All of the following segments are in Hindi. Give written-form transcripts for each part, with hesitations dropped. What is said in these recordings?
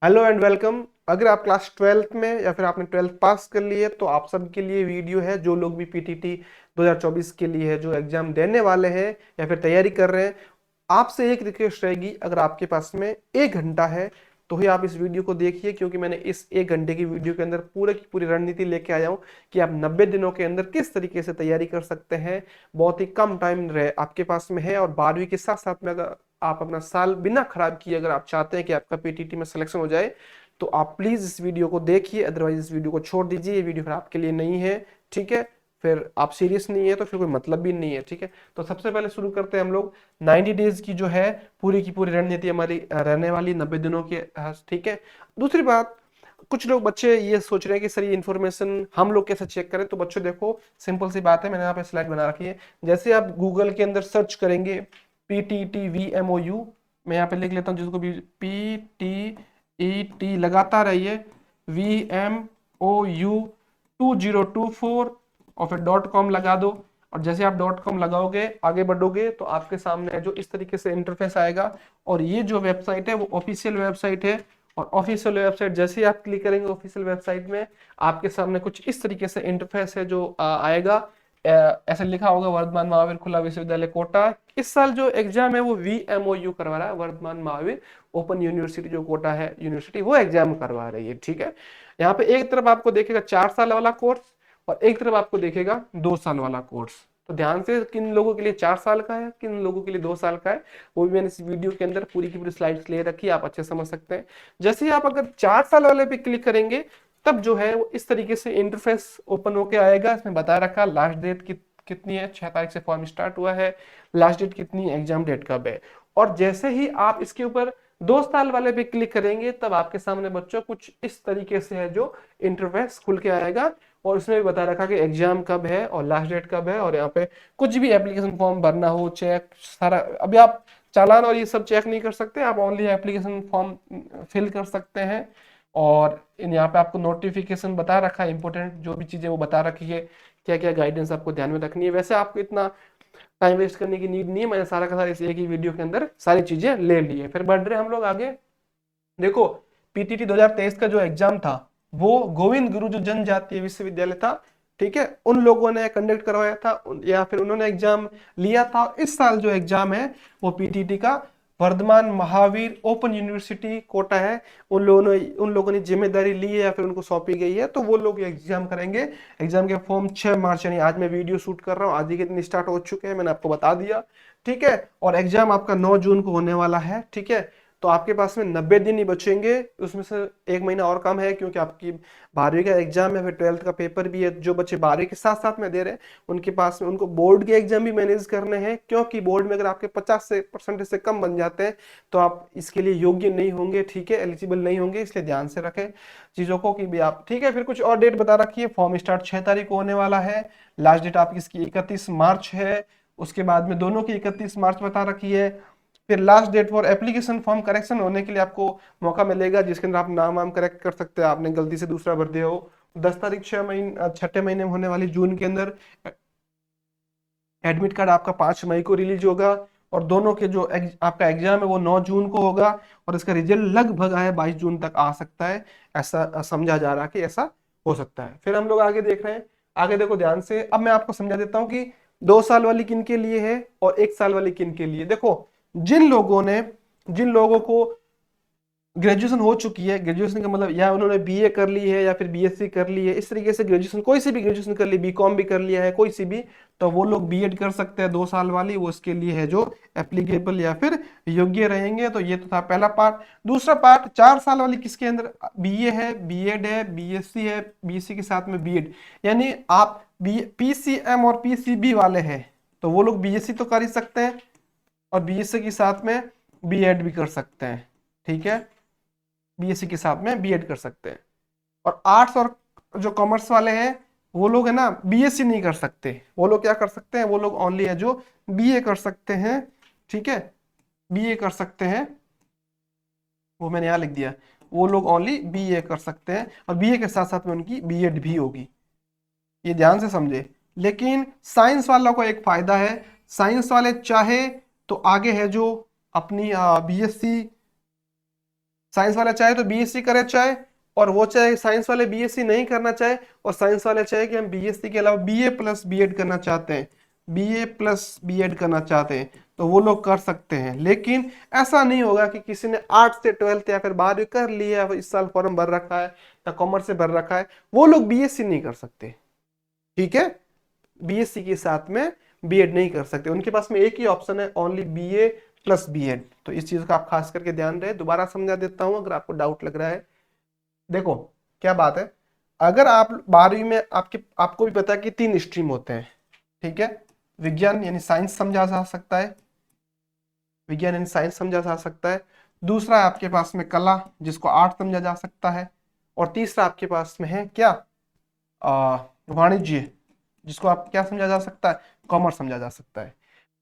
Hello and welcome. अगर आप क्लास 12th में या फिर आपने 12th पास कर लिए तो आप सबके लिए वीडियो है। जो लोग भी पीटीटी 2024 के लिए है, जो एग्जाम देने वाले हैं या फिर तैयारी कर रहे हैं, आपसे एक रिक्वेस्ट रहेगी। अगर आपके पास में 1 घंटा है तो ही आप इस वीडियो को देखिए, क्योंकि मैंने इस 1 घंटे की वीडियो के अंदर पूरे की पूरी रणनीति लेके आया हूँ कि आप 90 दिनों के अंदर किस तरीके से तैयारी कर सकते हैं। बहुत ही कम टाइम रहे आपके पास में है, और 12वीं के साथ साथ में अगर आप अपना साल बिना खराब किए अगर आप चाहते हैं कि आपका पीटीटी में सिलेक्शन हो जाए, तो आप प्लीज इस वीडियो को देखिए। अदरवाइज इस वीडियो को छोड़ दीजिए, ये वीडियो फिर आपके लिए नहीं है। ठीक है, फिर आप सीरियस नहीं है तो फिर कोई मतलब भी नहीं है। ठीक है, तो सबसे पहले शुरू करते हैं हम लोग 90 डेज की जो है पूरी की पूरी रणनीति हमारी रहने वाली 90 दिनों की। ठीक है, दूसरी बात, कुछ लोग बच्चे ये सोच रहे हैं कि सर ये इन्फॉर्मेशन हम लोग कैसे चेक करें। तो बच्चों देखो, सिंपल सी बात है, मैंने यहाँ पे स्लाइड बना रखी है। जैसे आप गूगल के अंदर सर्च करेंगे PTTVMOU, मैं यहाँ पे लिख लेता हूँ जिसको भी, PTET लगातार रहिए, VMOU 2024 और फिर .com लगा दो। और जैसे आप .com लगाओगे आगे बढ़ोगे तो आपके सामने जो इस तरीके से इंटरफेस आएगा। और ये जो वेबसाइट है वो ऑफिशियल वेबसाइट है। और ऑफिशियल वेबसाइट जैसे ही आप क्लिक करेंगे ऑफिशियल वेबसाइट में, आपके सामने कुछ इस तरीके से इंटरफेस है जो आएगा। ऐसे लिखा होगा वर्धमान महावीर खुला विश्वविद्यालय कोटा। इस साल जो एग्जाम है वो VMOU करवा रहा है, वर्धमान महावीर ओपन यूनिवर्सिटी जो कोटा है यूनिवर्सिटी, वो एग्जाम करवा रही है। ठीक है, यहाँ पे एक तरफ आपको देखेगा 4 साल वाला कोर्स और एक तरफ आपको देखेगा 2 साल वाला कोर्स। तो ध्यान से, किन लोगों के लिए 4 साल का है, किन लोगों के लिए 2 साल का है, वो भी मैंने इस वीडियो के अंदर पूरी की पूरी स्लाइड्स ले रखी है, आप अच्छे समझ सकते हैं। जैसे ही आप अगर 4 साल वाले पे क्लिक करेंगे तब जो है वो इस तरीके से इंटरफेस ओपन होके आएगा। इसमें बता रखा लास्ट डेट कितनी है, 6 तारीख से फॉर्म स्टार्ट हुआ है, लास्ट डेट कितनी है, एग्जाम डेट कब है। और जैसे ही आप इसके ऊपर 2 साल वाले पे क्लिक करेंगे तब आपके सामने बच्चों कुछ इस तरीके से है जो इंटरफेस खुल के आएगा। और उसमें भी बता रखा कि एग्जाम कब है और लास्ट डेट कब है। और यहाँ पे कुछ भी एप्लीकेशन फॉर्म भरना हो, चेक सारा, अभी आप चालान और ये सब चेक नहीं कर सकते, आप ओनली एप्लीकेशन फॉर्म फिल कर सकते हैं। और यहाँ पे आपको नोटिफिकेशन बता रखा है, इंपॉर्टेंट जो भी चीजें वो बता रखी है, क्या क्या गाइडेंस आपको ध्यान में रखनी है। वैसे आपको इतना टाइम वेस्ट करने की नीड नहीं है, मैंने सारा का सारा इस एक ही वीडियो के अंदर सारी चीजें ले ली है। फिर बढ़ रहे हम लोग आगे। देखो, पीटीटी 2023 का जो एग्जाम था वो गोविंद गुरु जो जनजातीय विश्वविद्यालय था, ठीक है, उन लोगों ने कंडक्ट करवाया था, या फिर उन्होंने एग्जाम लिया था। इस साल जो एग्जाम है वो पीटीटी का वर्धमान महावीर ओपन यूनिवर्सिटी कोटा है। उन लोगों ने जिम्मेदारी ली है या फिर उनको सौंपी गई है, तो वो लोग एग्जाम करेंगे। एग्जाम के फॉर्म 6 मार्च, यानी आज मैं वीडियो शूट कर रहा हूँ, आज ही के दिन स्टार्ट हो चुके हैं, मैंने आपको बता दिया। ठीक है, और एग्जाम आपका 9 जून को होने वाला है। ठीक है, तो आपके पास में 90 दिन ही बचेंगे। उसमें से 1 महीना और कम है, क्योंकि आपकी 12वीं का एग्जाम है, फिर 12th का पेपर भी है। जो बच्चे 12वीं के साथ साथ में दे रहे हैं उनके पास में उनको बोर्ड के एग्जाम भी मैनेज करने हैं, क्योंकि बोर्ड में अगर आपके 50% से कम बन जाते हैं तो आप इसके लिए योग्य नहीं होंगे। ठीक है, एलिजिबल नहीं होंगे, इसलिए ध्यान से रखें चीजों को कि भी आप। ठीक है, फिर कुछ और डेट बता रखी है। फॉर्म स्टार्ट 6 तारीख को होने वाला है, लास्ट डेट आपकी इसकी 31 मार्च है। उसके बाद में दोनों की 31 मार्च बता रखी है। फिर last date for application form correction होने के लिए आपको मौका मिलेगा, जिसके अंदर आप नाम वाम करेक्ट कर सकते हैं, आपने गलती से दूसरा भर दिया हो। 10 तारीख 6 महीने, छठे महीने में होने वाली जून के अंदर एडमिट कार्ड आपका 5 मई को रिलीज होगा। और दोनों के जो आपका एग्जाम है वो 9 जून को होगा, और इसका रिजल्ट लगभग आए 22 जून तक आ सकता है, ऐसा समझा जा रहा है कि ऐसा हो सकता है। फिर हम लोग आगे देख रहे हैं। आगे देखो ध्यान से, अब मैं आपको समझा देता हूँ कि 2 साल वाली किन के लिए है और 1 साल वाली किन के लिए। देखो, जिन लोगों को ग्रेजुएशन हो चुकी है, ग्रेजुएशन का मतलब या उन्होंने बीए कर ली है या फिर बीएससी कर ली है, इस तरीके से ग्रेजुएशन कोई सी भी ग्रेजुएशन कर ली, बीकॉम भी कर लिया है कोई सी भी, तो वो लोग बीएड कर सकते हैं 2 साल वाली, वो इसके लिए है जो एप्लीकेबल या फिर योग्य रहेंगे। तो ये तो था पहला पार्ट। दूसरा पार्ट, 4 साल वाली किसके अंदर बीए है, बीएड है, बीएससी है, बीएससी के साथ में बीएड, यानी आप पीसीएम और पीसीबी वाले हैं तो वो लोग बीएससी तो कर ही सकते हैं और बीएससी के साथ में बीएड भी कर सकते हैं। ठीक है, बीएससी के साथ में बीएड कर सकते हैं। और आर्ट्स और जो कॉमर्स वाले हैं वो लोग है ना बीएससी नहीं कर सकते, वो लोग क्या कर सकते हैं, वो लोग ओनली है जो बीए कर सकते हैं। ठीक है, बीए कर सकते हैं, वो मैंने यहाँ लिख दिया, वो लोग ओनली बीए कर सकते हैं और बीए के साथ साथ में उनकी बीएड भी होगी, ये ध्यान से समझे। लेकिन साइंस वालों को एक फायदा है, साइंस वाले चाहे तो आगे है जो अपनी बीएससी साइंस वाला चाहे तो बीएससी करे चाहे, और वो चाहे साइंस वाले बीएससी नहीं करना चाहे, और साइंस वाले चाहे कि हम बीएससी के अलावा बीए प्लस बीएड करना चाहते हैं, बीए प्लस बीएड करना चाहते हैं, तो वो लोग कर सकते हैं। लेकिन ऐसा नहीं होगा कि किसी ने 8 से 12 या फिर 12वीं कर लिया है, इस साल फॉर्म भर रखा है या कॉमर्स से भर रखा है, वो लोग बीएससी नहीं कर सकते। ठीक है, बीएससी के साथ में बीएड नहीं कर सकते, उनके पास में एक ही ऑप्शन है, ओनली बीए प्लस बीएड। तो इस चीज का आप खास करके ध्यान रहे। दोबारा समझा देता हूं अगर आपको डाउट लग रहा है। देखो क्या बात है, अगर आप 12वीं में आपको भी पता है कि 3 स्ट्रीम होते हैं। ठीक है, विज्ञान यानी साइंस समझा जा सकता है, विज्ञान यानी साइंस समझा जा सकता है। दूसरा है आपके पास में कला, जिसको आर्ट समझा जा सकता है। और तीसरा आपके पास में है क्या, वाणिज्य, जिसको आप क्या समझा जा सकता है, कॉमर्स समझा जा सकता है।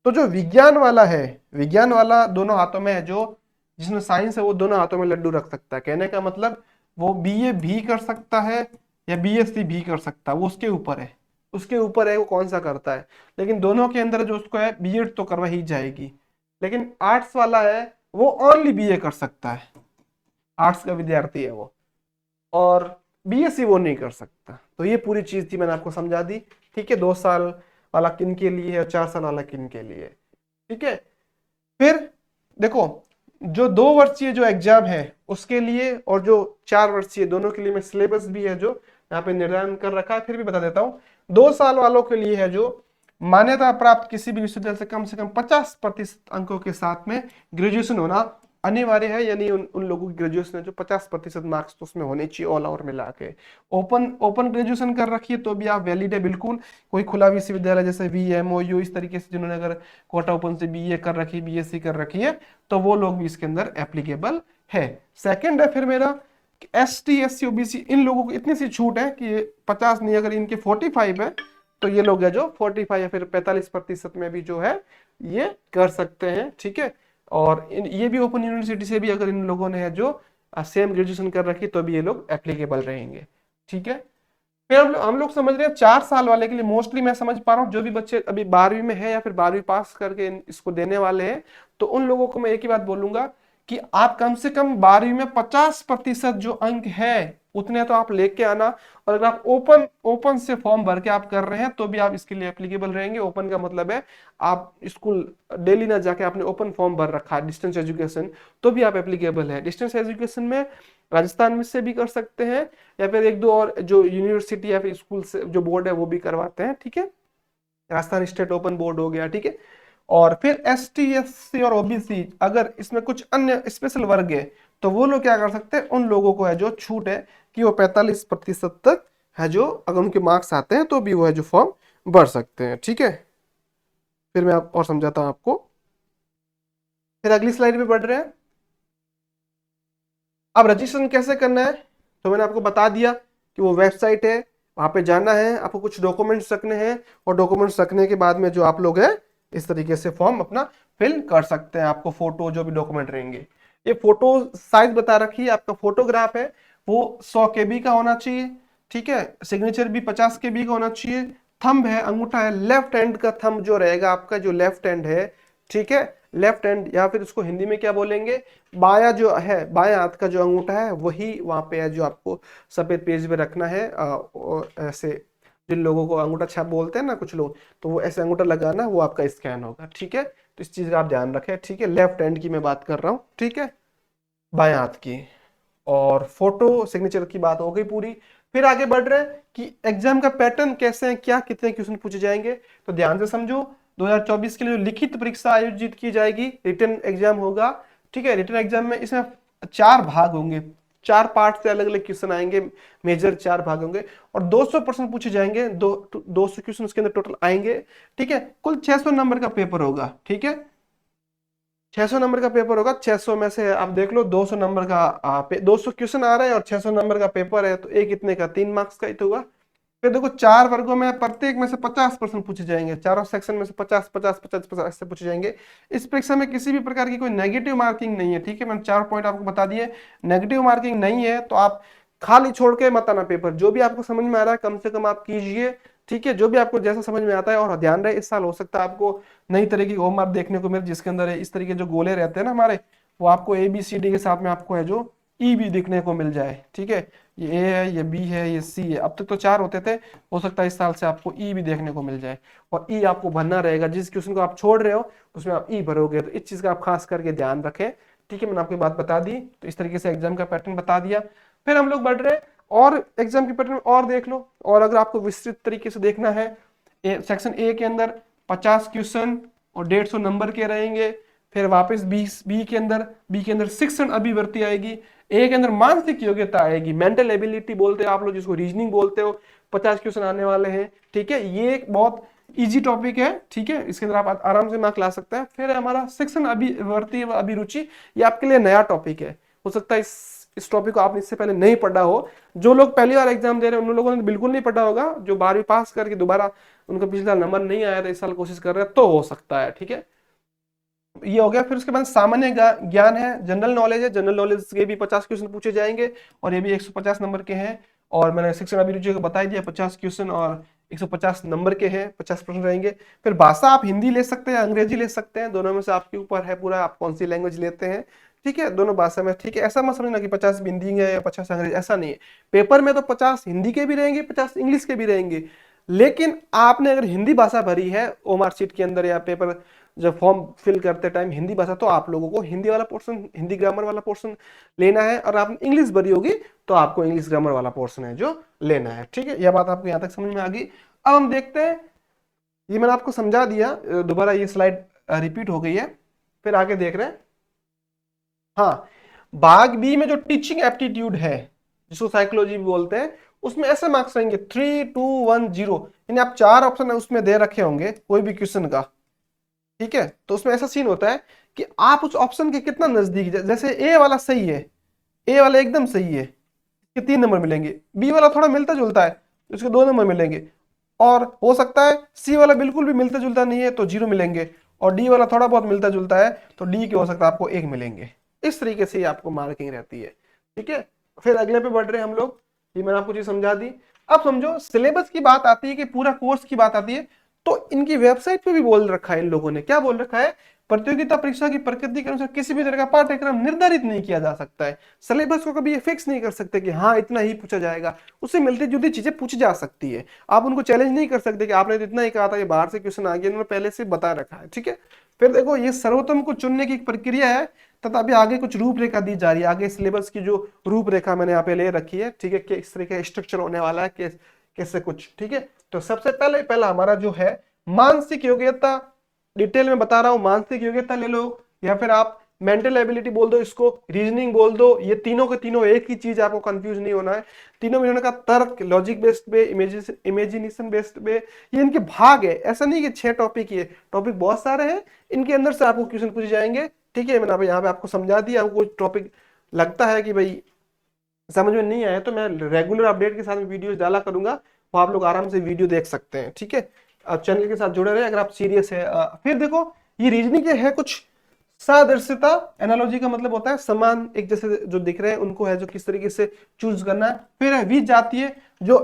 तो जो विज्ञान वाला है, विज्ञान वाला दोनों हाथों में है, जो जिसमें साइंस है वो दोनों हाथों में लड्डू रख सकता है। कहने का मतलब वो बीए भी कर सकता है या बीएससी भी कर सकता है, वो उसके ऊपर है, उसके ऊपर है वो कौन सा करता है। लेकिन दोनों के अंदर जो उसको है बीएड तो करवा ही जाएगी। लेकिन आर्ट्स वाला है वो ओनली बीए कर सकता है, आर्ट्स का विद्यार्थी है वो, और बीएससी वो नहीं कर सकता। तो ये पूरी चीज थी, मैंने आपको समझा दी। ठीक है, 2 साल वाला किन के लिए है और 4 साल वाला किन के लिए है। ठीक है, फिर देखो जो 2 वर्षीय जो एग्जाम है उसके लिए और जो 4 वर्षीय, दोनों के लिए मैं सिलेबस भी है जो यहाँ पे निर्धारण कर रखा है, फिर भी बता देता हूँ। 2 साल वालों के लिए है जो मान्यता प्राप्त किसी भी विश्वविद्यालय से कम 50% अंकों के साथ में ग्रेजुएशन होना अनिवार्य है। यानी उन लोगों की ग्रेजुएशन है जो 50% मार्क्स तो उसमें होने चाहिए ऑल ओवर मिला के। ओपन ग्रेजुएशन कर रखी है तो भी आप वैलिड है बिल्कुल। कोई खुला विश्वविद्यालय जैसे VMOU इस तरीके से जिन्होंने अगर कोटा ओपन से बीए कर रखी, बीएससी कर रखी है, तो वो लोग भी इसके अंदर एप्लीकेबल है। सेकेंड है फिर मेरा ST SC OBC, इन लोगों को इतनी सी छूट है कि 50 नहीं, अगर इनके 45 है तो ये लोग है जो 45 या फिर 45% में भी जो है ये कर सकते हैं। ठीक है, और ये भी ओपन यूनिवर्सिटी से भी अगर इन लोगों ने है जो सेम ग्रेजुएशन कर रखी तो भी ये लोग एप्लीकेबल रहेंगे। ठीक है, फिर हम लोग समझ रहे हैं 4 साल वाले के लिए। मोस्टली मैं समझ पा रहा हूँ जो भी बच्चे अभी 12वीं में है या फिर 12वीं पास करके इसको देने वाले हैं, तो उन लोगों को मैं एक ही बात बोलूंगा कि आप कम से कम 12वीं में 50% जो अंक है उतने तो आप लेके आना। और अगर आप ओपन से फॉर्म भर के आप कर रहे हैं तो भी आप इसके लिए एप्लीकेबल रहेंगे। ओपन का मतलब है आप स्कूल डेली ना जाके आपने ओपन फॉर्म भर रखा है, डिस्टेंस एजुकेशन, तो भी आप एप्लीकेबल है। डिस्टेंस एजुकेशन में राजस्थान में से भी कर सकते हैं या फिर 1-2 और जो यूनिवर्सिटी या फिर स्कूल से जो बोर्ड है वो भी करवाते हैं। ठीक है, राजस्थान स्टेट ओपन बोर्ड हो गया। ठीक है, और फिर ST SC और OBC, अगर इसमें कुछ अन्य स्पेशल वर्ग है तो वो लोग क्या कर सकते हैं, उन लोगों को है जो छूट है कि वो 45% तक है जो अगर उनके मार्क्स आते हैं तो भी वो है जो फॉर्म भर सकते हैं। ठीक है, फिर मैं आप और समझाता हूं आपको। फिर अगली स्लाइड पे बढ़ रहे हैं। अब रजिस्ट्रेशन कैसे करना है, तो मैंने आपको बता दिया कि वो वेबसाइट है, वहां पे जाना है, आपको कुछ डॉक्यूमेंट्स रखने हैं, और डॉक्यूमेंट्स रखने के बाद में जो आप लोग हैं इस तरीके से फॉर्म अपना फिल कर सकते हैं। आपको फोटो जो भी डॉक्यूमेंट रहेंगे, ये फोटो साइज बता रखी है, आपका फोटोग्राफ है वो 100 KB का होना चाहिए। ठीक है, सिग्नेचर भी 50 KB का होना चाहिए। थंब है, अंगूठा है, लेफ्ट हैंड का थंब जो रहेगा आपका, जो लेफ्ट हैंड है, ठीक है, लेफ्ट हैंड या फिर उसको हिंदी में क्या बोलेंगे, बाया जो है, बाया हाथ का जो अंगूठा है वही वहां पे है जो आपको सफेद पेज पे रखना है। ऐसे जिन लोगों को अंगूठा छाप बोलते हैं ना कुछ लोग, तो वो ऐसे अंगूठा लगाना, वो आपका स्कैन होगा। ठीक है, तो इस चीज का आप ध्यान रखें। ठीक है, लेफ्ट हैंड की मैं बात कर रहा हूँ, ठीक है, बाएं हाथ की। और फोटो सिग्नेचर की बात हो गई पूरी। फिर आगे बढ़ रहे हैं कि एग्जाम का पैटर्न कैसे है, क्या कितने क्वेश्चन पूछे जाएंगे, तो ध्यान से समझो। 2024 के लिए जो लिखित परीक्षा आयोजित की जाएगी, रिटन एग्जाम होगा। ठीक है, रिटन एग्जाम में इसमें 4 भाग होंगे, 4 पार्ट से अलग अलग क्वेश्चन आएंगे, मेजर 4 भाग होंगे, और 200% पूछे जाएंगे। 200 क्वेश्चन उसके अंदर टोटल आएंगे। ठीक है, कुल 600 नंबर का पेपर होगा। ठीक है, 600 नंबर का पेपर होगा। 600 में से आप देख लो 200 नंबर का 200 क्वेश्चन आ रहे हैं और 600 नंबर का पेपर है, तो एक इतने का 3 मार्क्स का ही तो हुआ। फिर देखो 4 वर्गों में प्रत्येक में से 50% पूछे जाएंगे, चारों सेक्शन में से 50 50 50 50 ऐसे पूछे जाएंगे। इस परीक्षा में किसी भी प्रकार की कोई नेगेटिव मार्किंग नहीं है। ठीक है, मैंने 4 पॉइंट आपको बता दिए, नेगेटिव मार्किंग नहीं है, तो आप खाली छोड़ के मत आना पेपर। जो भी आपको समझ में आ रहा है कम से कम आप कीजिए। ठीक है, जो भी आपको जैसा समझ में आता है। और ध्यान रहे इस साल हो सकता है आपको नई तरह की होमवर्क देखने को मिले, जिसके अंदर इस तरीके जो गोले रहते हैं ना हमारे, वो आपको ABCD के साथ में आपको है जो ई भी दिखने को मिल जाए। ठीक है, ये ए है, ये बी है, ये सी है। अब तक तो 4 होते थे, हो सकता है इस साल से आपको ई भी देखने को मिल जाए। और ई आपको भरना रहेगा, जिस क्वेश्चन को आप छोड़ रहे हो उसमें आप ई भरोगे। तो इस चीज का आप खास करके ध्यान रखें। ठीक है, मैंने आपको बात बता दी। तो इस तरीके से एग्जाम का पैटर्न बता दिया। फिर हम लोग बढ़ रहे हैं और एग्जाम की पैटर्न और देख लो। और अगर आपको विस्तृत तरीके से देखना है, सेक्शन ए के अंदर 50 क्वेश्चन और 150 नंबर के रहेंगे। फिर वापस बी के अंदर शिक्षण अभिवृत्ति आएगी। ए के अंदर मानसिक योग्यता आएगी, मेंटल एबिलिटी बोलते हो आप लोग, जिसको रीजनिंग बोलते हो। 50 क्वेश्चन आने वाले हैं। ठीक है, ये एक बहुत इजी टॉपिक है। ठीक है, इसके अंदर आप आराम से मार्क ला सकते हैं। फिर हमारा शिक्षण अभिवृत्ति व अभिरुचि, ये आपके लिए नया टॉपिक है। हो सकता है इस टॉपिक को आपने इससे पहले नहीं पढ़ा हो। जो लोग पहली बार एग्जाम दे रहे हैं उन लोगों ने बिल्कुल नहीं पढ़ा होगा। जो 12वीं पास करके दोबारा उनका पिछले साल नंबर नहीं आया था, इस साल कोशिश कर रहे हैं, तो हो सकता है। ठीक है, ये हो गया। फिर उसके बाद सामान्य ज्ञान है, जनरल नॉलेज है। जनरल नॉलेज के भी 50 क्वेश्चन पूछे जाएंगे और ये भी 150 नंबर के हैं। और मैंने शिक्षण अभिरुचि को बता ही दिया, 50 क्वेश्चन और 150 नंबर के हैं, 50 प्रश्न रहेंगे। फिर भाषा आप हिंदी ले सकते हैं, अंग्रेजी ले सकते हैं, दोनों में से आपके ऊपर है पूरा, आप कौन सी लैंग्वेज लेते हैं। ठीक है, दोनों भाषा में। ठीक है, ऐसा मत समझना कि 50 हिंदी है या 50 अंग्रेजी, ऐसा नहीं है। पेपर में तो 50 हिंदी के भी रहेंगे, 50 इंग्लिश के भी रहेंगे। लेकिन आपने अगर हिंदी भाषा भरी है ओमार शीट के अंदर या पेपर जब फॉर्म फिल करते टाइम हिंदी भाषा, तो आप लोगों को हिंदी वाला पोर्शन, हिंदी ग्रामर वाला पोर्शन लेना है। और आपने इंग्लिश भरी होगी तो आपको इंग्लिश ग्रामर वाला पोर्शन है जो लेना है। ठीक है, यह बात आपको यहां तक समझ में आ गई। अब हम देखते हैं, ये मैंने आपको समझा दिया, दोबारा ये स्लाइड रिपीट हो गई है। फिर आगे देख रहे हैं। हाँ, भाग बी में जो टीचिंग एप्टीट्यूड है, जिसको साइकोलॉजी भी बोलते हैं, उसमें ऐसे मार्क्स रहेंगे 3, 2, 1, 0। यानी आप 4 ऑप्शन उसमें दे रखे होंगे कोई भी क्वेश्चन का। ठीक है, तो उसमें ऐसा सीन होता है कि आप उस ऑप्शन के कितना नजदीक, जैसे ए वाला सही है, ए वाला एकदम सही है, इसके 3 नंबर मिलेंगे। बी वाला थोड़ा मिलता जुलता है, उसके 2 नंबर मिलेंगे। और हो सकता है सी वाला बिल्कुल भी मिलता जुलता नहीं है तो 0 मिलेंगे। और डी वाला थोड़ा बहुत मिलता जुलता है तो डी के हो सकता है आपको 1 मिलेंगे। इस तरीके से आपको मार्किंग रहती है। ठीक है, फिर अगले पे बढ़ रहे हैं हम लोग। ये मैंने आपको चीज समझा दी। अब समझो सिलेबस की बात आती है कि पूरा कोर्स की बात आती है, तो इनकी वेबसाइट पे भी बोल रखा है, इन लोगों ने क्या बोल रखा है, प्रतियोगिता परीक्षा की प्रकृति के अनुसार किसी भी तरह का पाठ्यक्रम निर्धारित नहीं किया जा सकता है। सिलेबस को कभी ये फिक्स नहीं कर सकते कि हाँ इतना ही पूछा जाएगा, उससे मिलती जुलती चीजें पूछी जा सकती है। आप उनको चैलेंज नहीं कर सकते कि आपने तो इतना ही कहा था, ये बाहर से क्वेश्चन आ गया, इन्होंने पहले से बता रखा है। ठीक है, फिर देखो ये सर्वोत्तम को चुनने की एक प्रक्रिया है तथा अभी आगे कुछ रूपरेखा दी जा रही है। आगे सिलेबस की जो रूपरेखा मैंने यहाँ पे ले रखी है। ठीक है, कि इस तरह का स्ट्रक्चर होने वाला है, कैसे कुछ। ठीक है, तो सबसे पहला हमारा जो है मानसिक योग्यता, डिटेल में बता रहा हूं, मानसिक योग्यता ले लो या फिर आप मेंटल एबिलिटी बोल दो, इसको रीजनिंग बोल दो। ये तीनों के तीनों एक ही चीज, आपको कंफ्यूज नहीं होना है। तीनों में का तर्क, लॉजिक बेस्ड पे, इमेजिनेशन बेस्ड पे, ये इनके भाग है। ऐसा नहीं कि 6 टॉपिक, ये टॉपिक बहुत सारे हैं, इनके अंदर से आपको क्वेश्चन पूछे जाएंगे। ठीक है, मैंने यहाँ पे आपको समझा दिया। आपको टॉपिक लगता है कि भाई समझ में नहीं आया तो मैं रेगुलर अपडेट के साथ वीडियो डाला करूंगा, वो आप लोग आराम से वीडियो देख सकते हैं। ठीक है, आप चैनल के साथ जुड़े रहे अगर आप सीरियस है। फिर देखो ये रीजनिंग के है कुछ सादृश्यता। एनालॉजी का मतलब होता है समान एक जैसे जो दिख रहे हैं उनको है जो किस तरीके से चूज करना है। फिर है विजातीय, जो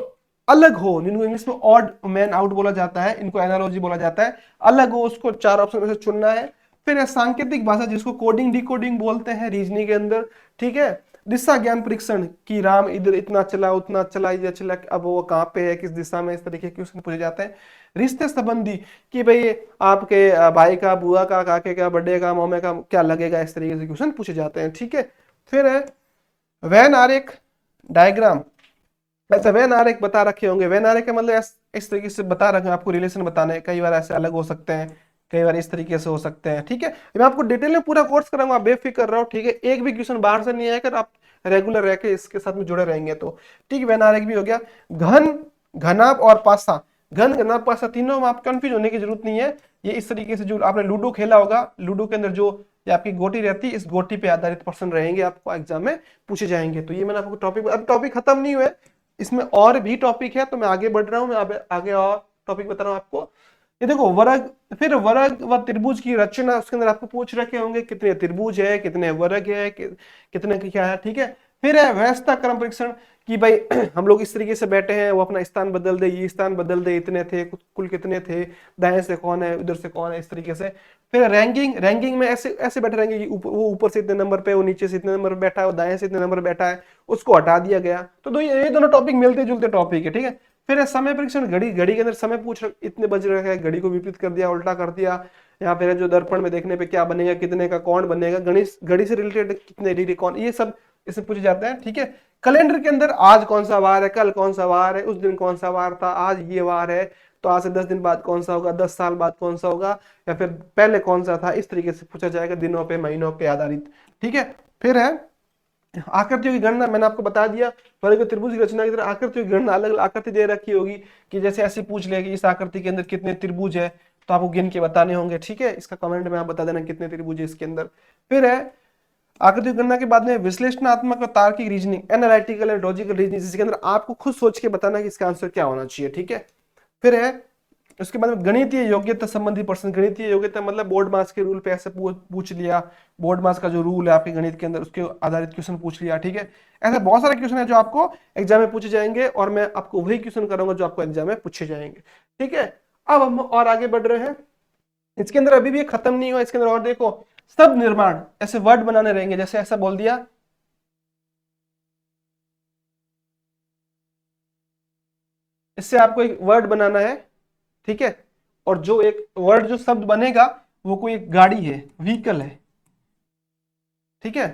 अलग हो, जिनको इंग्लिश में ऑड मैन आउट बोला जाता है, इनको एनालॉजी बोला जाता है। अलग हो, उसको 4 ऑप्शन में से चुनना है। फिर है सांकेतिक भाषा, जिसको कोडिंग डिकोडिंग बोलते हैं रीजनिंग के अंदर। ठीक है, दिशा ज्ञान परीक्षण की राम इधर इतना चला, उतना चला, इधर चला, अब वो कहाँ पे है, किस दिशा में, इस तरीके के क्वेश्चन पूछे जाते हैं। रिश्ते संबंधी कि भाई आपके भाई का, बुआ का, काके का, बड़े का, मामे का क्या लगेगा, इस तरीके से क्वेश्चन पूछे जाते हैं। ठीक है, फिर है वैन आरेख डायग्राम। ऐसा वैन आरेख बता रखे होंगे। वैन आरेख का मतलब इस तरीके से बता रखे, आपको रिलेशन बताने, कई बार ऐसे अलग हो सकते हैं, कई बार इस तरीके से हो सकते हैं। ठीक है, मैं आपको डिटेल में पूरा कोर्स कराऊंगा, आप बेफिक्र रहो। ठीक है, एक भी क्वेश्चन बाहर से नहीं आएगा, आप रेगुलर रह के इसके साथ में जुड़े रहेंगे तो। ठीक है, वैन आरेख भी हो गया। घन, घनाभ और पासा। घन, घनाभ, पासा तीनों में आप कंफ्यूज होने की जरूरत नहीं है। ये इस तरीके से, जो आपने लूडो खेला होगा, लूडो के अंदर जो ये आपकी गोटी रहती है, इस गोटी पे आधारित प्रश्न रहेंगे, आपको एग्जाम में पूछे जाएंगे। तो ये मैंने आपको टॉपिक, अब टॉपिक खत्म नहीं हुए, इसमें और भी टॉपिक है, तो मैं आगे बढ़ रहा हूं। मैं आगे और टॉपिक बता रहा हूं आपको। ये देखो वर्ग, फिर वर्ग व त्रिभुज की रचना, उसके अंदर आपको पूछ रखे होंगे कितने त्रिभुज है, कितने वर्ग है, कितने क्या है। ठीक है, फिर है व्यवस्था क्रम परीक्षण कि भाई हम लोग इस तरीके से बैठे हैं, वो अपना स्थान बदल दे, ये स्थान बदल दे, इतने थे, कुल कितने थे, दाएं से कौन है, उधर से कौन है, इस तरीके से। फिर रैंकिंग, रैंकिंग में ऐसे ऐसे बैठे रहेंगे कि वो ऊपर से इतने नंबर पे, वो नीचे से इतने नंबर पे बैठा है, वो दाएं से इतने नंबर बैठा है, उसको हटा दिया गया। तो ये दोनों टॉपिक मिलते जुलते टॉपिक है, ठीक है। फिर है समय परीक्षण, घड़ी, घड़ी के अंदर समय पूछ इतने बज रहे हैं, घड़ी को विपरीत कर दिया, उल्टा कर दिया। यहाँ पे जो दर्पण में देखने पे क्या बनेगा, कितने का कौन बनेगा, गणित, घड़ी से रिलेटेड कितने डिग्री कौन, ये सब इससे पूछे जाते हैं, ठीक है। कैलेंडर के अंदर आज कौन सा वार है, कल कौन सा वार है, उस दिन कौन सा वार था, आज ये वार है, तो आज से 10 दिन बाद कौन सा होगा, 10 साल बाद कौन सा होगा, या फिर पहले कौन सा था, इस तरीके से पूछा जाएगा, दिनों पे, महीनों पे आधारित, ठीक है। फिर है आकृतियों की गणना, मैंने आपको बता दिया, वर्ग त्रिभुज की रचना की तरह आकृतियों की गणना, अलग अलग आकृति दे रखी होगी कि जैसे ऐसे पूछ ले कि इस आकृति के अंदर कितने त्रिभुज है, तो आपको गिन के बताने होंगे, ठीक है। इसका कमेंट में आप बता देना कितने त्रिभुज है इसके अंदर। फिर है आकृति गणना के बाद में विश्लेषणात्मक और तार्किक reasoning, analytical and logical reasoning, जिसके अंदर आपको खुद सोच के बताना कि इसका आंसर क्या होना चाहिए, ठीक है। फिर है उसके बाद में गणितीय योग्यता संबंधी प्रश्न, गणितीय योग्यता मतलब बोर्ड मार्क्स के रूल पे ऐसे पूछ लिया, बोर्ड मार्क्स का जो रूल है आपके गणित के अंदर, उसके आधारित क्वेश्चन पूछ लिया, ठीक है। ऐसे बहुत सारे क्वेश्चन है जो आपको एग्जाम में पूछे जाएंगे, और मैं आपको वही क्वेश्चन करूंगा जो आपको एग्जाम में पूछे जाएंगे, ठीक है। अब हम और आगे बढ़ रहे हैं, इसके अंदर अभी भी खत्म नहीं हुआ, इसके अंदर और देखो, शब्द निर्माण, ऐसे वर्ड बनाने रहेंगे, जैसे ऐसा बोल दिया, इससे आपको एक वर्ड बनाना है, ठीक है। और जो एक वर्ड, जो शब्द बनेगा वो कोई एक गाड़ी है, व्हीकल है, ठीक है,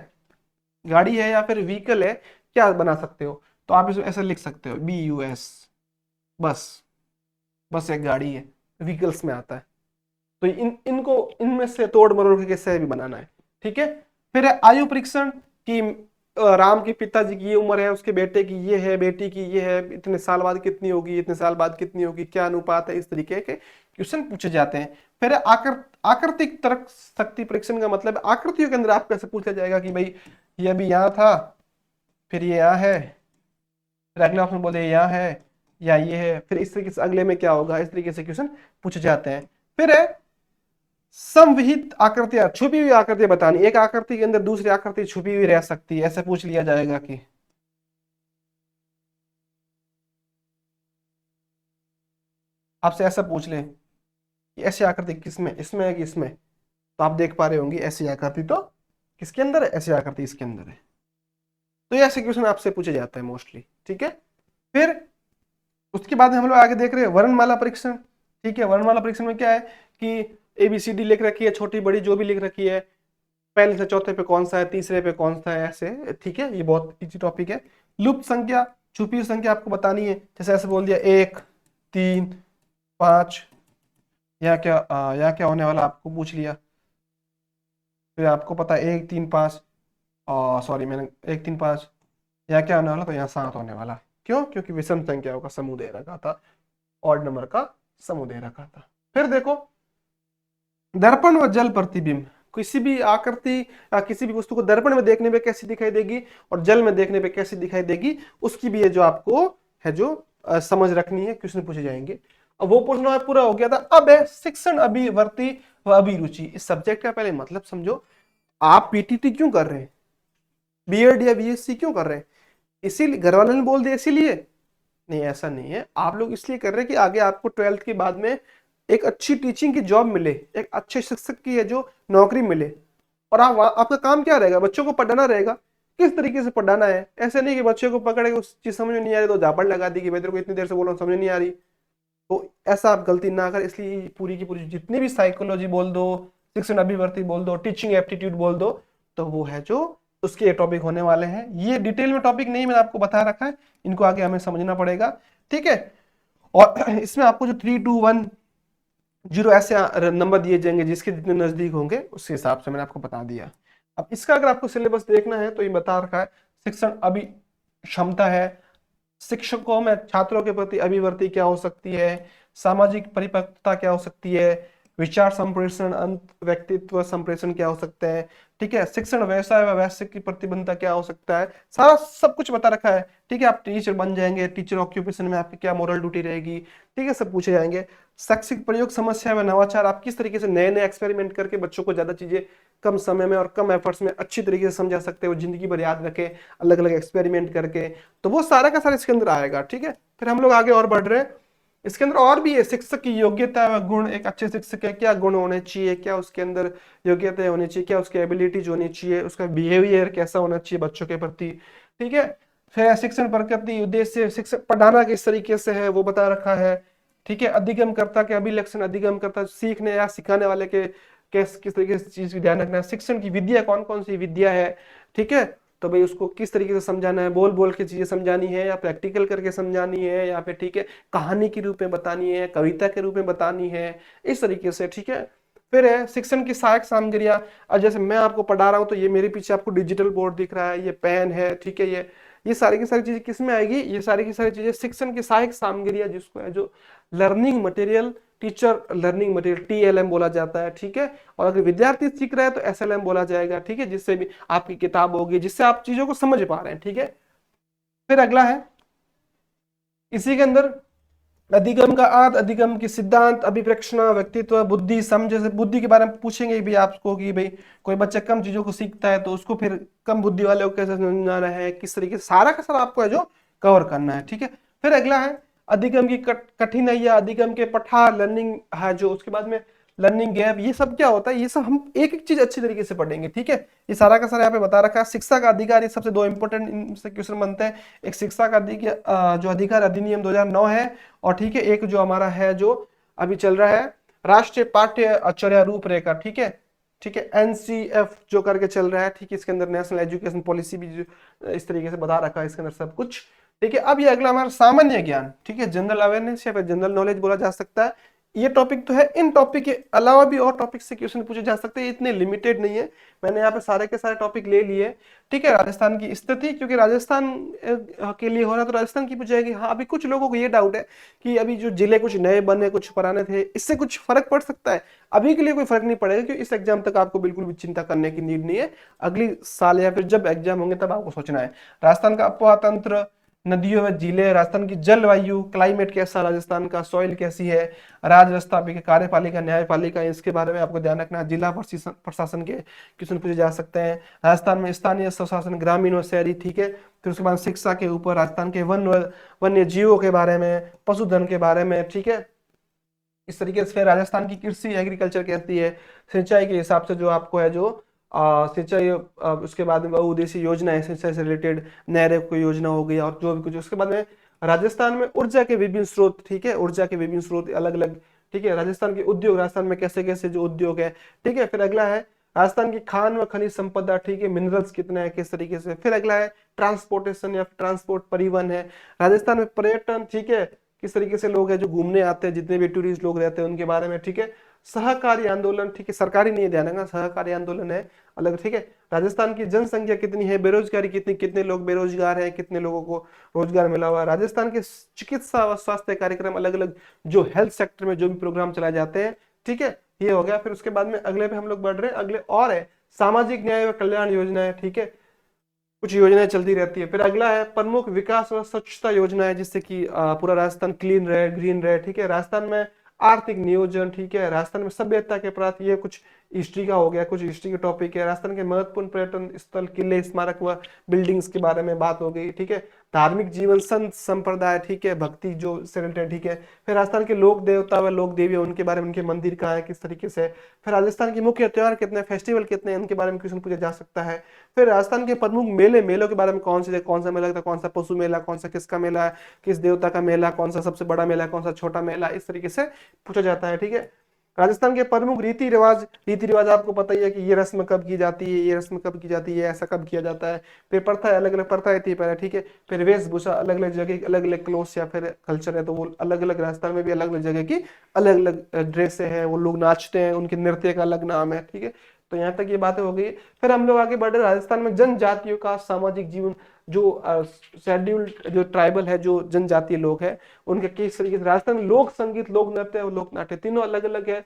गाड़ी है या फिर व्हीकल है, क्या बना सकते हो, तो आप इसमें ऐसे लिख सकते हो, BUS, बस, बस एक गाड़ी है, व्हीकल्स में आता है। तो इनको इनमें से तोड़ मरोड़ के कैसे भी बनाना है, ठीक है। फिर है आयु परीक्षण की, राम के पिताजी की ये उम्र है, उसके बेटे की ये है, बेटी की ये है, इतने साल बाद कितनी होगी, इतने साल बाद कितनी होगी, क्या अनुपात है, इस तरीके के क्वेश्चन पूछे जाते हैं। फिर है आकृतिक तर्क शक्ति परीक्षण का मतलब आकृतियों के अंदर आपको ऐसे पूछा जाएगा कि भाई ये अभी यहाँ था, फिर ये यहाँ है, फिर अगले ऑप्शन बोले यहाँ है या ये है, फिर इस तरीके से अगले में क्या होगा, इस तरीके से क्वेश्चन पूछे जाते हैं। फिर है समविहित आकृतियां, छुपी हुई आकृतियां बतानी, एक आकृति के अंदर दूसरी आकृति छुपी हुई रह सकती है, ऐसे पूछ लिया जाएगा कि आपसे ऐसा पूछ ले कि ऐसी आकृति किसमें, इसमें है कि इसमें, तो आप देख पा रहे होंगे ऐसी आकृति तो किसके अंदर है, ऐसी आकृति इसके अंदर है। तो ये ऐसे क्वेश्चन आपसे पूछे जाते हैं मोस्टली, ठीक है। फिर उसके बाद हम लोग आगे देख रहे हैं वर्णमाला परीक्षण, ठीक है। वर्णमाला परीक्षण में क्या है कि ABCD लिख रखी है, छोटी बड़ी जो भी लिख रखी है, पहले से चौथे पे कौन सा है, तीसरे पे कौन सा है, ऐसे, ठीक है। ये बहुत इजी टॉपिक है। लुप्त संख्या, छुपी हुई संख्या आपको बतानी है, जैसे ऐसे बोल दिया 1, 3, 5, या क्या होने वाला आपको पूछ लिया, फिर आपको पता है 1, 3, 5, सॉरी मैंने 1, 3, 5, या क्या होने वाला, तो यहाँ 7 होने वाला, क्यों, क्योंकि विषम संख्याओं का समूह दे रखा था, ऑड नंबर का समूह दे रखा था। फिर देखो दर्पण व जल प्रतिबिंब, किसी भी आकृति या किसी भी वस्तु को दर्पण में देखने पे कैसी दिखाई देगी और जल में देखने पे कैसी दिखाई देगी, उसकी भी ये जो आपको है जो समझ रखनी है, क्वेश्चन पूछे जाएंगे। अब वो पूछना पूरा हो गया था। अब है शिक्षण अभिवर्ती व अभिरुचि, इस सब्जेक्ट का पहले मतलब समझो। आप PTT क्यों कर रहे हैं, B.Ed या BSc क्यों कर रहे हैं, इसीलिए घर वालों ने बोल दिया इसीलिए? नहीं, ऐसा नहीं है। आप लोग इसलिए कर रहे हैं कि आगे आपको 12th के बाद में एक अच्छी टीचिंग की जॉब मिले, एक अच्छे शिक्षक की है जो नौकरी मिले, और आपका काम क्या रहेगा, बच्चों को पढ़ाना रहेगा। किस तरीके से पढ़ाना है, ऐसे नहीं कि बच्चे को पकड़ के उस चीज समझ में नहीं आ रही तो झापड़ लगा दी कि मैं तेरे को इतनी देर से बोल रहा हूँ समझ नहीं आ रही, तो ऐसा आप गलती ना कर। इसलिए पूरी की पूरी जितनी भी साइकोलॉजी बोल दो, शिक्षण अभिवर्ती बोल दो, टीचिंग एप्टीट्यूड बोल दो, तो वो है जो उसके टॉपिक होने वाले हैं। ये डिटेल में टॉपिक नहीं मैंने आपको बता रखा है, इनको आगे हमें समझना पड़ेगा, ठीक है। और इसमें आपको जो 3, 2, 1, 0 ऐसे नंबर दिए जाएंगे, जिसके जितने नजदीक होंगे उस हिसाब से मैंने आपको बता दिया। अब इसका अगर आपको सिलेबस देखना है तो ये बता रखा है, शिक्षण अभी क्षमता है, शिक्षकों में छात्रों के प्रति अभिवर्ती क्या हो सकती है, सामाजिक परिपक्वता क्या हो सकती है, विचार संप्रेषण, अंत व्यक्तित्व संप्रेषण क्या हो सकते हैं, ठीक है, शिक्षण व्यवसाय व वैश्विक की प्रतिबद्धता क्या हो सकता है, सारा सब कुछ बता रखा है, ठीक है। आप टीचर बन जाएंगे, टीचर ऑक्यूपेशन में आपकी क्या मोरल ड्यूटी रहेगी, ठीक है, सब पूछे जाएंगे। शैक्षिक प्रयोग समस्या व नवाचार, आप किस तरीके से नए नए एक्सपेरिमेंट करके बच्चों को ज्यादा चीजें कम समय में और कम एफर्ट्स में अच्छी तरीके से समझा सकते हो, जिंदगी भर याद रखे अलग अलग एक्सपेरिमेंट करके, तो वो सारा का सारा इसके अंदर आएगा। ठीक है, फिर हम लोग आगे और बढ़ रहे हैं। इसके अंदर और भी है, शिक्षक की योग्यता व गुण। एक अच्छे शिक्षक है, क्या गुण होने चाहिए, क्या उसके अंदर योग्यता होनी चाहिए, क्या उसकी एबिलिटीज होनी चाहिए, उसका बिहेवियर कैसा होना चाहिए बच्चों के प्रति। ठीक है, फिर शिक्षण प्रकृति उद्देश्य, शिक्षक पढ़ाना किस तरीके से है वो बता रखा है। ठीक है, अधिगमकर्ता के अभिलक्षण, अधिगमकर्ता सीखने या सिखाने वाले के किस तरीके से चीज की ध्यान रखना है। शिक्षण की विद्या कौन कौन सी विद्या है। ठीक है, तो भाई उसको किस तरीके से समझाना है, बोल बोल के चीजें समझानी है या प्रैक्टिकल करके समझानी है, या फिर ठीक है कहानी के रूप में बतानी है, कविता के रूप में बतानी है, इस तरीके से। ठीक है, फिर है शिक्षण की सहायक सामग्रियां। अब जैसे मैं आपको पढ़ा रहा हूँ तो ये मेरे पीछे आपको डिजिटल बोर्ड दिख रहा है, ये पेन है। ठीक है, ये सारी की सारी चीजें किस में आएगी, ये सारी की सारी चीजें शिक्षण की सहायक सामग्रियां, जिसको है जो learning material, teacher learning material, TLM बोला जाता है। ठीक है, और अगर विद्यार्थी सीख रहा है तो SLM बोला जाएगा। ठीक है, जिससे भी आपकी किताब होगी, जिससे आप चीजों को समझ पा रहे हैं। ठीक है, फिर अगला है इसी के अंदर अधिगम का अर्थ, अधिगम की सिद्धांत, अभिप्रेक्षणा, व्यक्तित्व, बुद्धि, समझ। जैसे बुद्धि के बारे में पूछेंगे भी आपको कि भाई कोई बच्चा कम चीजों को सीखता है तो उसको फिर कम बुद्धि वाले को कैसे समझाना है, किस तरीके से, सारा का सारा आपको है जो कवर करना है। ठीक है, फिर अगला है अधिगम की कठिनाइयां, अधिगम के पठार, लर्निंग है जो, उसके बाद में लर्निंग गैप। ये सब क्या होता है, ये सब हम एक एक चीज अच्छी तरीके से पढ़ेंगे। ठीक है, ये सारा का सारा यहाँ पे बता रखा है। शिक्षा का अधिकार, ये सबसे दो इंपॉर्टेंट इनसे क्वेश्चन बनते हैं। एक शिक्षा का अधिकार जो अधिकार अधिनियम 2009 है, और ठीक है एक जो हमारा है जो अभी चल रहा है राष्ट्रीय पाठ्य आचर्य रूपरेखा। ठीक है, ठीक है, NCF जो करके चल रहा है। ठीक है, इसके अंदर नेशनल एजुकेशन पॉलिसी भी इस तरीके से बता रखा है इसके अंदर सब कुछ। ठीक है, अब ये अगला हमारा सामान्य ज्ञान। ठीक है, जनरल अवेयरनेस या फिर जनरल नॉलेज बोला जा सकता है। ये टॉपिक तो है, इन टॉपिक के अलावा भी और टॉपिक से क्वेश्चन पूछे जा सकते हैं, इतने लिमिटेड नहीं है। मैंने यहाँ पे सारे के सारे टॉपिक ले लिए। ठीक है, राजस्थान की स्थिति, क्योंकि राजस्थान के लिए हो रहा है तो राजस्थान की पूछेगी। हाँ, अभी कुछ लोगों को ये डाउट है कि अभी जो जिले कुछ नए बने कुछ पुराने थे, इससे कुछ फर्क पड़ सकता है। अभी के लिए कोई फर्क नहीं पड़ेगा, क्योंकि इस एग्जाम तक आपको बिल्कुल भी चिंता करने की नीड नहीं है। अगली साल या फिर जब एग्जाम होंगे तब आपको सोचना है। राजस्थान का अपवा तंत्र, नदियों व झीलें, राजस्थान की जलवायु, क्लाइमेट कैसा, राजस्थान का सॉइल कैसी है, राज व्यवस्था, कार्यपालिका, न्यायपालिका, इसके बारे में आपको ध्यान रखना है। जिला प्रशासन के क्वेश्चन पूछे जा सकते हैं। राजस्थान में स्थानीय स्वशासन, ग्रामीण और शहरी। ठीक है, फिर उसके बाद शिक्षा के ऊपर राजस्थान के वन्य जीवों के बारे में, पशुधन के बारे में। ठीक है, इस तरीके से फिर राजस्थान की कृषि एग्रीकल्चर कहती है, सिंचाई के हिसाब से जो आपको है जो सिंचाई, उसके बाद में बहुउद्देशीय योजना है सिंचाई से रिलेटेड, नहरें कोई योजना हो गई और जो भी कुछ। उसके बाद में राजस्थान में ऊर्जा के विभिन्न स्रोत। ठीक है, ऊर्जा के विभिन्न स्रोत अलग अलग। ठीक है, राजस्थान के उद्योग, राजस्थान में कैसे कैसे जो उद्योग है। ठीक है, फिर अगला है राजस्थान की खान व खनिज संपदा। ठीक है, मिनरल्स कितने हैं, किस तरीके से। फिर अगला है ट्रांसपोर्टेशन या ट्रांसपोर्ट, परिवहन है। राजस्थान में पर्यटन, ठीक है, किस तरीके से लोग हैं जो घूमने आते हैं, जितने भी टूरिस्ट लोग रहते हैं उनके बारे में। ठीक है, सहकारी आंदोलन, ठीक है, सरकारी नहीं है, ध्यान रखना सहकारी आंदोलन है अलग। ठीक है, राजस्थान की जनसंख्या कितनी है, बेरोजगारी कितनी, कितने लोग बेरोजगार हैं, कितने लोगों को रोजगार मिला हुआ है। राजस्थान के चिकित्सा और स्वास्थ्य कार्यक्रम अलग अलग, जो हेल्थ सेक्टर में जो भी प्रोग्राम चलाए जाते हैं। ठीक है, ये हो गया। फिर उसके बाद में अगले पे हम लोग बढ़ रहे हैं, अगले और है सामाजिक न्याय व कल्याण योजनाएं। ठीक है, कुछ योजनाएं चलती रहती है। फिर अगला है प्रमुख विकास व स्वच्छता योजना है, जिससे कि पूरा राजस्थान क्लीन रहे, ग्रीन रहे। ठीक है, राजस्थान में आर्थिक नियोजन। ठीक है, राजस्थान में सभ्यता के प्रति, ये कुछ हिस्ट्री का हो गया, कुछ हिस्ट्री के टॉपिक है। राजस्थान के महत्वपूर्ण पर्यटन स्थल, किले, स्मारक व बिल्डिंग्स के बारे में बात हो गई। ठीक है, धार्मिक जीवन, संत संप्रदाय, ठीक है, भक्ति जो से रिलेटेड। ठीक है, फिर राजस्थान के लोक देवता व लोक देवी, उनके बारे में, उनके मंदिर कहाँ है, किस तरीके से। फिर राजस्थान के मुख्य त्योहार कितने, फेस्टिवल कितने हैं, उनके बारे में क्वेश्चन पूछा जा सकता है। फिर राजस्थान के प्रमुख मेले, मेलों के बारे में, कौन से, कौन सा मेला लगता है, कौन सा पशु मेला, कौन सा किसका मेला है, किस देवता का मेला, कौन सा सबसे बड़ा मेला, कौन सा छोटा मेला, इस तरीके से पूछा जाता है। ठीक है, राजस्थान के प्रमुख रीति रिवाज, रीति रिवाज आपको पता ही है कि ये रस्म कब की जाती है, ये रस्म कब की जाती है, ऐसा कब किया जाता है। फिर प्रथा, अलग अलग प्रथाएं थी पहले। ठीक है, फिर वेशभूषा, अलग अलग जगह अलग अलग क्लोथ्स या फिर कल्चर है, तो वो अलग अलग, राजस्थान में भी अलग अलग जगह की अलग अलग ड्रेसें हैं, वो लोग नाचते हैं, उनके नृत्य का अलग नाम है। ठीक है, तो यहाँ तक ये बातें हो गई। फिर हम लोग आगे बढ़ रहे, राजस्थान में जनजातियों का सामाजिक जीवन, जो शेड्यूल्ड जो ट्राइबल है, जो जनजातीय लोग हैं, उनके किस तरीके से। राजस्थान में लोक संगीत, लोक नृत्य और लोक नाट्य तीनों अलग अलग है।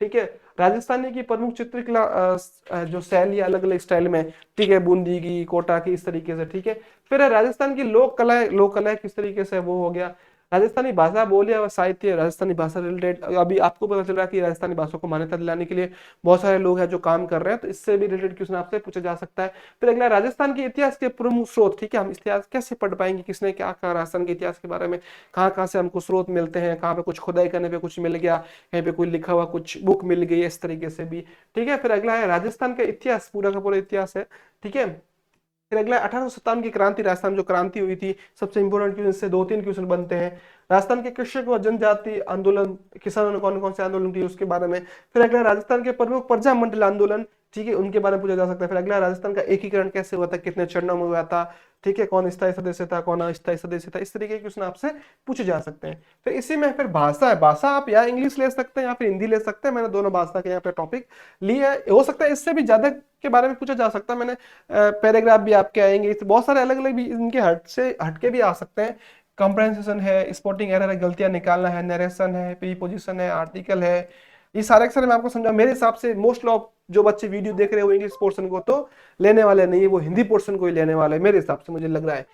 ठीक है, राजस्थानी की प्रमुख चित्रकला जो शैली अलग अलग स्टाइल में। ठीक है, बूंदी की, कोटा की, इस तरीके से। ठीक है, फिर राजस्थान की लोक कला, लोक कला किस तरीके से वो हो गया। राजस्थानी भाषा बोली और साहित्य, राजस्थानी भाषा रिलेटेड अभी आपको पता चल रहा है कि राजस्थानी भाषा को मान्यता दिलाने के लिए बहुत सारे लोग हैं जो काम कर रहे हैं, तो इससे भी रिलेटेड क्वेश्चन आपसे पूछा जा सकता है। फिर अगला राजस्थान के इतिहास के प्रमुख स्रोत, ठीक है, हम इतिहास कैसे पढ़ पाएंगे, किसने क्या कहा राजस्थान के इतिहास के बारे में, कहाँ कहाँ से हमको स्रोत मिलते हैं, कहाँ पे कुछ खुदाई करने पे कुछ मिल गया, कहीं पे कोई लिखा हुआ कुछ बुक मिल गई, इस तरीके से भी, ठीक है। फिर अगला है राजस्थान का इतिहास, पूरा का पूरा इतिहास है, ठीक है। फिर अगला 1857 की क्रांति, राजस्थान जो क्रांति हुई थी, सबसे इंपोर्टेंट क्वेश्चन से 2-3 क्वेश्चन बनते हैं। राजस्थान के कृषक व जनजाति आंदोलन, किसानों ने कौन कौन से आंदोलन किए उसके बारे में। फिर अगला राजस्थान के प्रमुख प्रजा मंडल आंदोलन, ठीक है, उनके बारे में पूछा जा सकता है। फिर अगला राजस्थान का एकीकरण कैसे हुआ था, कितने चरणों में हुआ था, ठीक है, कौन स्थायी सदस्य था, कौन अस्थायी सदस्य था, इस तरीके के क्वेश्चन आपसे पूछे जा सकते हैं। फिर इसी में फिर भाषा है, भाषा आप या इंग्लिश ले सकते हैं या फिर हिंदी ले सकते हैं, मैंने दोनों भाषा के यहाँ पे टॉपिक लिए है। हो सकता है इससे भी ज्यादा के बारे में पूछा जा सकता है, मैंने पैराग्राफ भी आपके आएंगे, बहुत सारे अलग अलग भी इनके हटके भी आ सकते हैं। कंप्रेंसेशन है, स्पॉटिंग एरर है, गलतियां निकालना है, नरेशन है, प्रीपोजिशन है, आर्टिकल है, ये सारे अक्षर मैं आपको समझा। मेरे हिसाब से मोस्ट ऑफ जो बच्चे वीडियो देख रहे हैं वो इंग्लिश पोर्शन को तो लेने वाले नहीं है, वो हिंदी पोर्शन को ही लेने वाले मेरे हिसाब से, मुझे लग रहा है।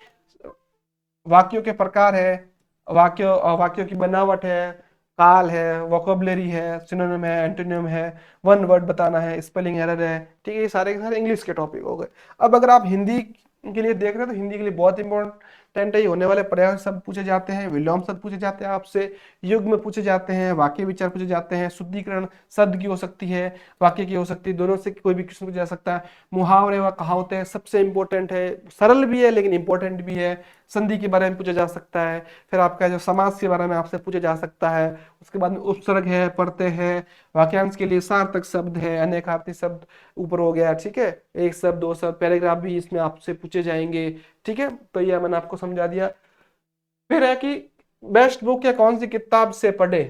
वाक्यों के प्रकार है, वाक्यों की बनावट है, काल है, वोकेबलरी है, सिनोनिम है, एंटोनिम है, वन वर्ड बताना है, स्पेलिंग एरर है, ठीक है, ये सारे के सारे इंग्लिश के टॉपिक हो गए। अब अगर आप हिंदी के लिए देख रहे हैं तो हिंदी के लिए बहुत इंपॉर्टेंट है, होने वाले पर्याय शब्द पूछे जाते हैं, विलोम शब्द पूछे जाते हैं आपसे, युग्म पूछे जाते हैं, वाक्य विचार पूछे जाते हैं, शुद्धिकरण शब्द की हो सकती है, वाक्य की हो सकती है, दोनों से कोई भी क्वेश्चन पूछा जा सकता है। मुहावरे व कहावतें सबसे इंपॉर्टेंट है, सरल भी है लेकिन इंपॉर्टेंट भी है। संधि के बारे में पूछा जा सकता है। फिर आपका जो समास के बारे में आपसे पूछा जा सकता है। उसके बाद में उपसर्ग है, प्रत्यय है, वाक्यांश के लिए सार्थक शब्द है, अनेकार्थी शब्द ऊपर हो गया, ठीक है, एक शब्द, दो शब्द, पैराग्राफ भी इसमें आपसे पूछे जाएंगे, ठीक है। तो ये मैंने आपको समझा दिया। फिर है कि बेस्ट बुक या कौन सी किताब से पढ़े,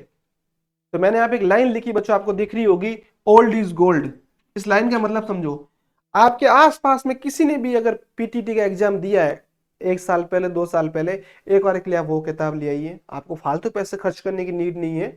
तो मैंने यहाँ पे एक लाइन लिखी बच्चों, आपको दिख रही होगी, ओल्ड इज गोल्ड। इस लाइन का मतलब समझो, आपके आसपास में किसी ने भी अगर पीटीटी का एग्जाम दिया है 1 साल पहले, 2 साल पहले, एक बार के लिए आप वो किताब ले आइए, आपको फालतू पैसे खर्च करने की नीड नहीं है,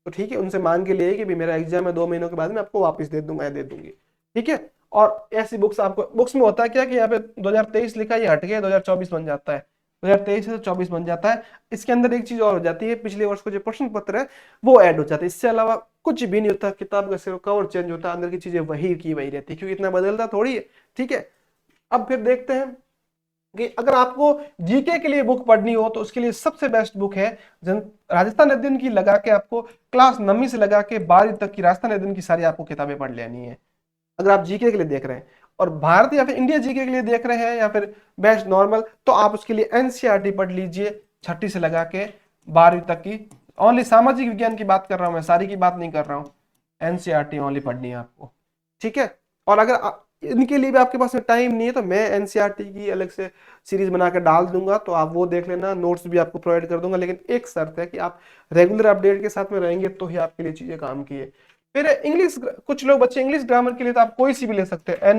तो ठीक है, उनसे मांग के लिए कि भी मेरा एग्जाम है 2 महीनों के बाद में आपको वापस दे दूंगा या दे दूंगी, ठीक है। और ऐसी बुक्स आपको, बुक्स में होता है क्या कि यहाँ पे 2023 लिखा है, ये हट गया 2024 बन जाता है, 2023 से 24 बन जाता है। इसके अंदर एक चीज और हो जाती है, पिछले वर्ष को जो प्रश्न पत्र है वो ऐड हो जाता है, इससे अलावा कुछ भी नहीं होता, किताब का सिर्फ कवर चेंज होता है, अंदर की चीजें वही की वही रहती है, क्योंकि इतना बदलता थोड़ी है, ठीक है। अब फिर देखते हैं कि अगर आपको जीके के लिए बुक पढ़नी हो तो उसके लिए सबसे बेस्ट बुक है राजस्थान अध्ययन की, लगा के आपको क्लास 9वीं से लगा के 12वीं तक की राजस्थान अध्ययन की सारी आपको किताबें पढ़ लेनी है, अगर आप जीके के लिए देख रहे हैं। और भारत या फिर इंडिया जीके के लिए देख रहे हैं या फिर बेस्ट नॉर्मल, तो आप उसके लिए एनसीईआरटी पढ़ लीजिए, 6ठी से लगा के 12वीं तक की। ओनली सामाजिक विज्ञान की बात कर रहा हूं मैं, सारी की बात नहीं कर रहा हूं, एनसीईआरटी ओनली पढ़नी है आपको, ठीक है। और अगर इनके लिए भी आपके पास में टाइम नहीं है तो मैं एनसीईआरटी की अलग से सीरीज बना के डाल दूंगा, तो आप वो देख लेना, नोट्स भी आपको प्रोवाइड कर दूंगा, लेकिन एक शर्त है कि आप रेगुलर अपडेट के साथ में रहेंगे तो ही आपके लिए चीजें काम की है। फिर इंग्लिश, कुछ लोग बच्चे इंग्लिश ग्रामर के लिए तो आप कोई सी भी ले सकते हैं,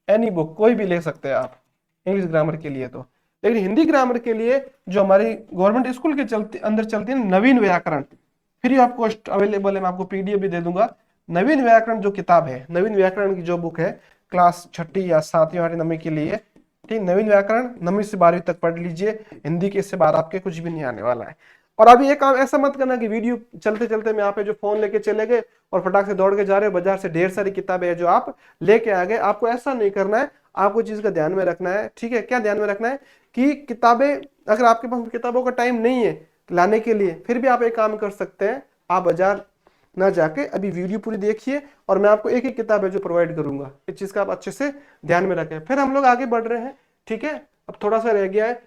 एनी बुक कोई भी ले सकते हैं आप इंग्लिश ग्रामर के लिए तो। लेकिन हिंदी ग्रामर के लिए जो हमारी गवर्नमेंट स्कूल के चलते अंदर चलती है नवीन व्याकरण, फ्री ऑफ कॉस्ट अवेलेबल है, मैं आपको पीडीएफ भी दे दूंगा। नवीन व्याकरण जो किताब है, नवीन व्याकरण की जो बुक है, क्लास 6ठी या 7वीं 8वीं 9वीं के लिए, ठीक, नवीन व्याकरण 9वीं से 12वीं तक पढ़ लीजिए, हिंदी के इससे बाहर आपके कुछ भी नहीं आने वाला है। और अभी एक काम ऐसा मत करना कि वीडियो चलते चलते में आप जो फोन लेके चले गए और फटाक से दौड़ के जा रहे हो, बाजार से ढेर सारी किताबें है जो आप लेके आ गए, आपको ऐसा नहीं करना है। आपको चीज का ध्यान में रखना है, ठीक है, क्या ध्यान में रखना है कि किताबें, अगर आपके पास किताबों का टाइम नहीं है लाने के लिए, फिर भी आप एक काम कर सकते हैं, आप बाजार ना जाके अभी वीडियो पूरी देखिए और मैं आपको एक एक किताब है जो प्रोवाइड करूंगा, इस चीज का आप अच्छे से ध्यान में रखें। फिर हम लोग आगे बढ़ रहे हैं, ठीक है। अब थोड़ा सा रह गया है,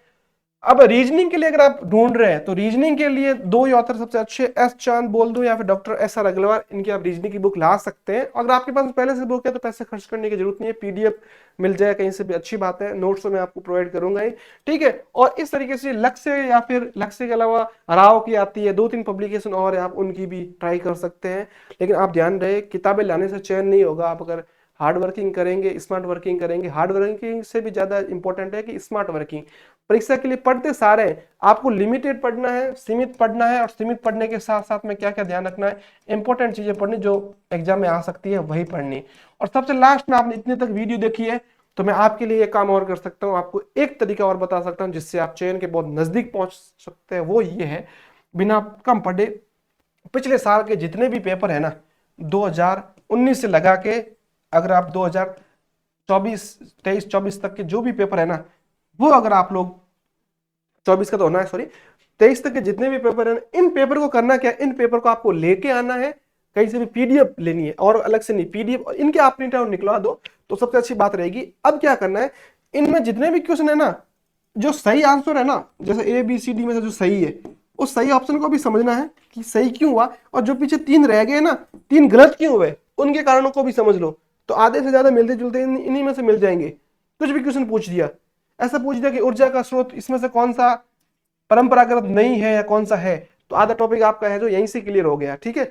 अब रीजनिंग के लिए अगर आप ढूंढ रहे हैं तो रीजनिंग के लिए 2 ही ऑथर सबसे अच्छे, एस चांद बोल दो या फिर डॉक्टर एस आर अग्रवाल, इनकी आप रीजनिंग की बुक ला सकते हैं। अगर आपके पास पहले से बुक है तो पैसे खर्च करने की जरूरत नहीं है, पीडीएफ मिल जाए कहीं से भी, अच्छी बात है, नोट्स तो मैं आपको प्रोवाइड करूंगा ही, ठीक है। और इस तरीके से लक्ष्य या फिर लक्ष्य के अलावा राव की आती है, 2-3 पब्लिकेशन और है, आप उनकी भी ट्राई कर सकते हैं। लेकिन आप ध्यान रहे, किताबें लाने से चयन नहीं होगा, आप अगर हार्ड वर्किंग करेंगे, स्मार्ट वर्किंग करेंगे, हार्ड वर्किंग से भी ज्यादा इंपॉर्टेंट है कि स्मार्ट वर्किंग। परीक्षा के लिए पढ़ते सारे हैं, आपको लिमिटेड पढ़ना है, सीमित पढ़ना है, और सीमित पढ़ने के साथ साथ में क्या क्या ध्यान रखना है, इंपॉर्टेंट चीजें पढ़नी जो एग्जाम में आ सकती है वही पढ़नी। और सबसे लास्ट में आपने इतने तक वीडियो देखी है तो मैं आपके लिए एक काम और कर सकता हूँ, आपको एक तरीका और बता सकता हूँ जिससे आप चयन के बहुत नजदीक पहुंच सकते हैं। वो ये है, बिना कम पढ़े पिछले साल के जितने भी पेपर है ना 2019 से लगा के, अगर आप 2024 23 24 तक के जो भी पेपर है ना, वो अगर आप लोग 24 का तो होना है, सॉरी 23 तक के जितने भी पेपर हैं, इन पेपर को करना क्या है, इन पेपर को आपको लेके आना है, कहीं से भी पीडीएफ लेनी है और अलग से नहीं, पीडीएफ और इनके आप प्रिंट आउट निकलवा दो तो सबसे अच्छी बात रहेगी। अब क्या करना है, इनमें जितने भी क्वेश्चन है ना, जो सही आंसर है ना, जैसे ए बी सी डी में से जो सही है, उस सही ऑप्शन को भी समझना है कि सही क्यों हुआ, और जो पीछे 3 रह गए ना, 3 गलत क्यों हुए, उनके कारणों को भी समझ लो। तो आधे से ज्यादा मिलते जुलते इन्हीं में से मिल जाएंगे। कुछ भी क्वेश्चन पूछ दिया, ऐसा पूछ दिया कि ऊर्जा का स्रोत इसमें से कौन सा परंपरागत नहीं है या कौन सा है, तो आधा टॉपिक आपका है जो यहीं से क्लियर हो गया। ठीक है,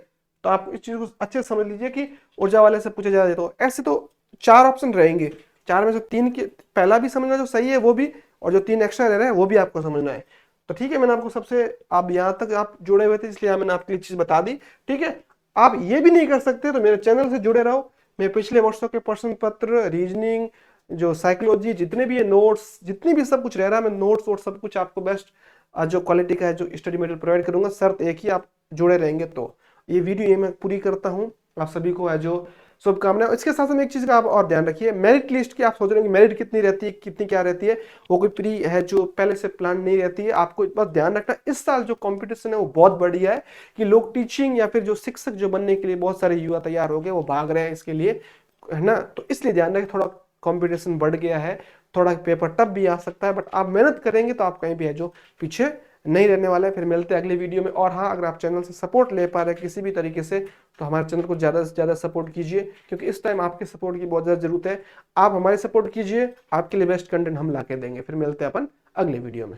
तो आप इस चीज को अच्छे से समझ लीजिए कि ऊर्जा वाले से पूछा जाए तो ऐसे तो 4 ऑप्शन रहेंगे, 4 में से 3 के पहला भी समझना जो सही है वो भी, और जो 3 एक्स्ट्रा रह रहे हैं वो भी आपको समझना है। तो ठीक है, मैंने आपको सबसे, आप यहाँ तक आप जुड़े हुए थे इसलिए मैंने आपको ये चीज बता दी। ठीक है, आप ये भी नहीं कर सकते तो मेरे चैनल से जुड़े रहो। मैं पिछले वर्षों के प्रश्न पत्र, रीजनिंग, जो साइकोलॉजी, जितने भी ये नोट्स, जितनी भी सब कुछ रह रहा है, मैं नोट्स और सब कुछ आपको बेस्ट जो क्वालिटी का है जो स्टडी मटेरियल प्रोवाइड करूंगा, शर्त एक ही, आप जुड़े रहेंगे। तो ये वीडियो ये मैं पूरी करता हूँ, आप सभी को है जो शुभकामनाएं। इसके साथ में एक चीज का आप और ध्यान रखिए, मेरिट लिस्ट की आप सोच रहे हैं कि मेरिट कितनी रहती है, कितनी क्या रहती है, वो कोई प्री है जो पहले से प्लान नहीं रहती है। आपको बस ध्यान रखना, इस साल जो कंपटीशन है वो बहुत बढ़िया है कि लोग टीचिंग या फिर जो शिक्षक जो बनने के लिए बहुत सारे युवा तैयार हो गए, वो भाग रहे हैं इसके लिए, है ना। तो इसलिए ध्यान रखें, थोड़ा कंपटीशन बढ़ गया है, थोड़ा पेपर टफ भी आ सकता है, बट आप मेहनत करेंगे तो आप कहीं भी है जो पीछे नहीं रहने वाला है। फिर मिलते हैं अगले वीडियो में। और हाँ, अगर आप चैनल से सपोर्ट ले पा रहे हैं किसी भी तरीके से, तो हमारे चैनल को ज़्यादा से ज़्यादा सपोर्ट कीजिए, क्योंकि इस टाइम आपके सपोर्ट की बहुत ज़्यादा जरूरत है। आप हमारे सपोर्ट कीजिए, आपके लिए बेस्ट कंटेंट हम ला के देंगे। फिर मिलते हैं अपन अगले वीडियो में।